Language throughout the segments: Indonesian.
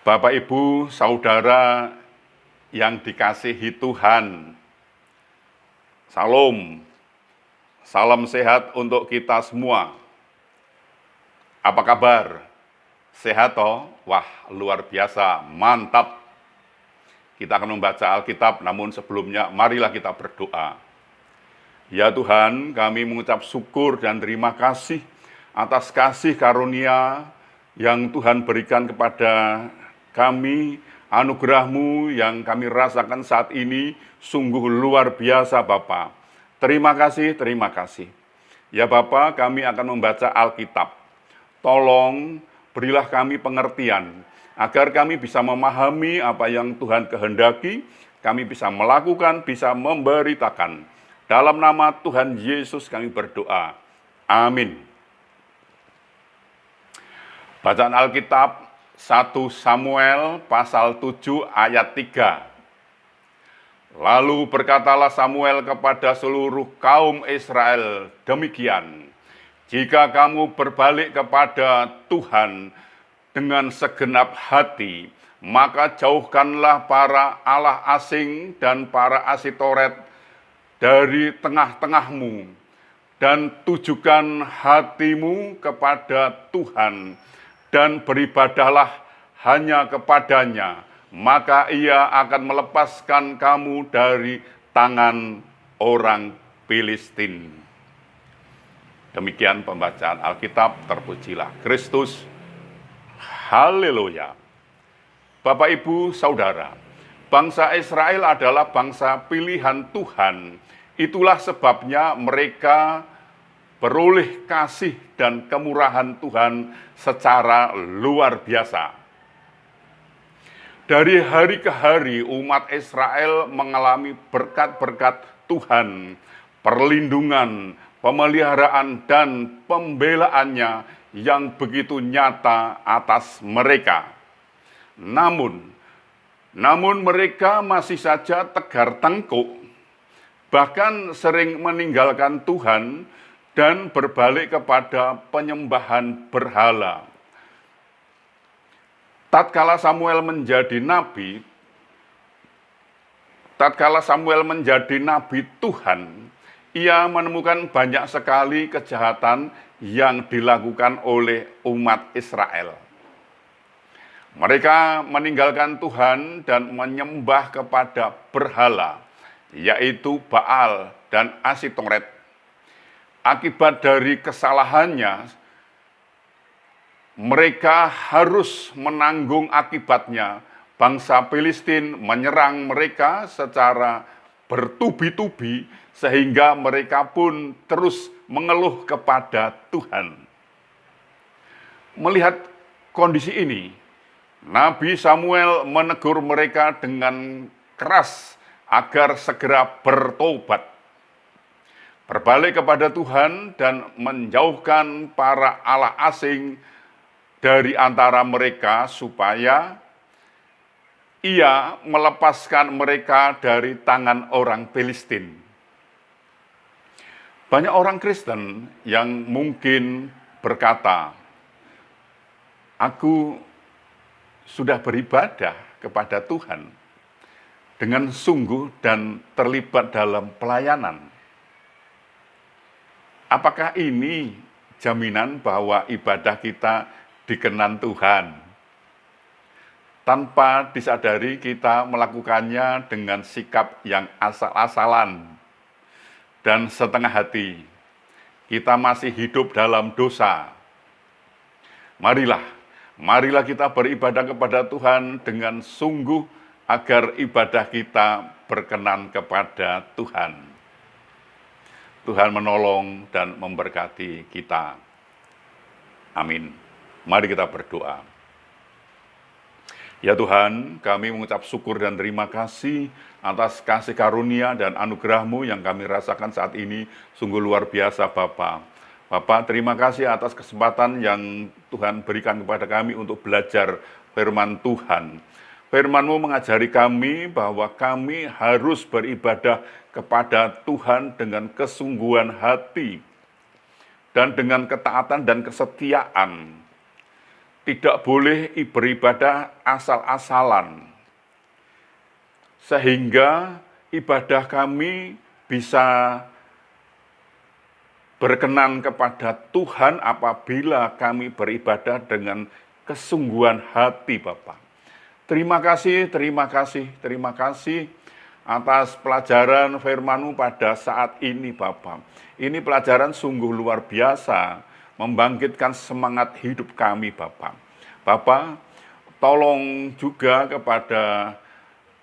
Bapak, Ibu, Saudara yang dikasihi Tuhan, Salam, salam sehat untuk kita semua. Apa kabar? Sehat toh? Wah, luar biasa, mantap. Kita akan membaca Alkitab, namun sebelumnya marilah kita berdoa. Ya Tuhan, kami mengucap syukur dan terima kasih atas kasih karunia yang Tuhan berikan kepada kami. Anugerah-Mu yang kami rasakan saat ini sungguh luar biasa, Bapa. Terima kasih, terima kasih. Ya Bapa, kami akan membaca Alkitab. Tolong berilah kami pengertian, agar kami bisa memahami apa yang Tuhan kehendaki, kami bisa melakukan, bisa memberitakan. Dalam nama Tuhan Yesus kami berdoa. Amin. Bacaan Alkitab 1 Samuel pasal 7 ayat 3. Lalu berkatalah Samuel kepada seluruh kaum Israel demikian, jika kamu berbalik kepada Tuhan dengan segenap hati, maka jauhkanlah para allah asing dan para Asitoret dari tengah-tengahmu, dan tujukan hatimu kepada Tuhan, dan beribadahlah hanya kepadanya, maka ia akan melepaskan kamu dari tangan orang Filistin. Demikian pembacaan Alkitab, terpujilah Kristus. Haleluya. Bapak, Ibu, Saudara, bangsa Israel adalah bangsa pilihan Tuhan. Itulah sebabnya mereka beroleh kasih dan kemurahan Tuhan secara luar biasa. Dari hari ke hari umat Israel mengalami berkat-berkat Tuhan, perlindungan, pemeliharaan, dan pembelaannya yang begitu nyata atas mereka. Namun mereka masih saja tegar tengkuk, bahkan sering meninggalkan Tuhan dan berbalik kepada penyembahan berhala. Tatkala Samuel menjadi nabi Tuhan, ia menemukan banyak sekali kejahatan yang dilakukan oleh umat Israel. Mereka meninggalkan Tuhan dan menyembah kepada berhala, yaitu Baal dan Asitoret. Akibat dari kesalahannya, mereka harus menanggung akibatnya. Bangsa Filistin menyerang mereka secara bertubi-tubi, sehingga mereka pun terus mengeluh kepada Tuhan. Melihat kondisi ini, Nabi Samuel menegur mereka dengan keras agar segera bertobat, berbalik kepada Tuhan, dan menjauhkan para allah asing dari antara mereka, supaya ia melepaskan mereka dari tangan orang Filistin. Banyak orang Kristen yang mungkin berkata, aku sudah beribadah kepada Tuhan dengan sungguh dan terlibat dalam pelayanan. Apakah ini jaminan bahwa ibadah kita dikenan Tuhan? Tanpa disadari kita melakukannya dengan sikap yang asal-asalan dan setengah hati. Kita masih hidup dalam dosa. Marilah kita beribadah kepada Tuhan dengan sungguh agar ibadah kita berkenan kepada Tuhan. Tuhan menolong dan memberkati kita. Amin. Mari kita berdoa. Ya Tuhan, kami mengucap syukur dan terima kasih atas kasih karunia dan anugerah-Mu yang kami rasakan saat ini. Sungguh luar biasa, Bapa. Bapak, terima kasih atas kesempatan yang Tuhan berikan kepada kami untuk belajar firman Tuhan. Firman-Mu mengajari kami bahwa kami harus beribadah kepada Tuhan dengan kesungguhan hati dan dengan ketaatan dan kesetiaan. tidak boleh beribadah asal-asalan, sehingga ibadah kami bisa berkenan kepada Tuhan apabila kami beribadah dengan kesungguhan hati, Bapak. Terima kasih atas pelajaran firman-Mu pada saat ini, Bapak. Ini pelajaran sungguh luar biasa, membangkitkan semangat hidup kami, Bapak. Bapak, tolong juga kepada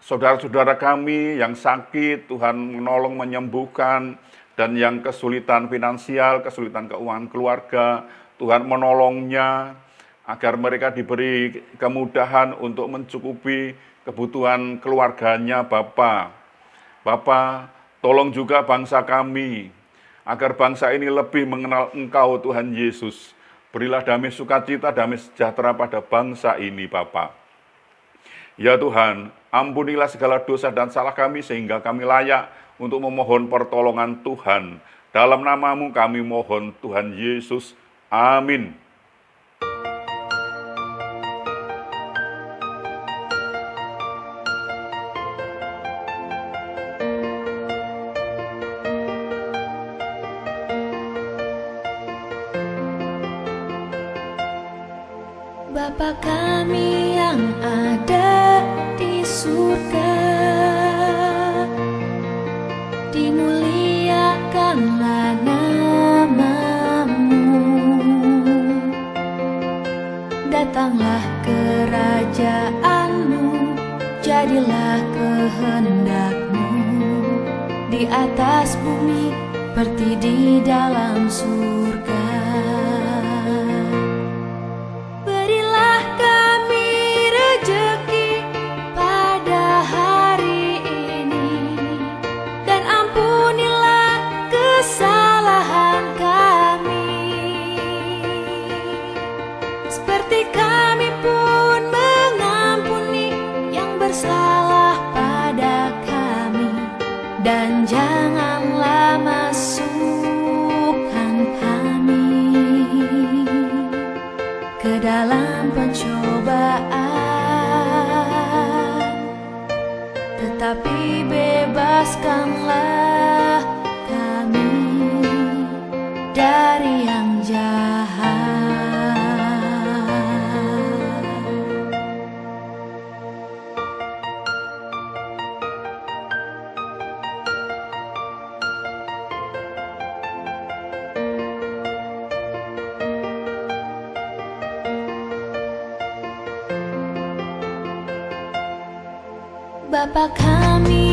saudara-saudara kami yang sakit, Tuhan menolong menyembuhkan, dan yang kesulitan finansial, kesulitan keuangan keluarga, Tuhan menolongnya, agar mereka diberi kemudahan untuk mencukupi kebutuhan keluarganya, Bapak. Bapak, tolong juga bangsa kami, agar bangsa ini lebih mengenal Engkau, Tuhan Yesus. Berilah damai sukacita, damai sejahtera pada bangsa ini, Bapak. Ya Tuhan, ampunilah segala dosa dan salah kami, sehingga kami layak untuk memohon pertolongan Tuhan. Dalam nama-Mu kami mohon, Tuhan Yesus. Amin. Bapa kami yang ada di surga, dimuliakanlah nama-Mu. Datanglah kerajaan-Mu, jadilah kehendak-Mu di atas bumi seperti di dalam surga. Seperti kami pun mengampuni yang bersalah pada kami, dan janganlah masukkan kami ke dalam pencobaan, tetapi bebaskanlah kami dari yang jahat. Bapa kami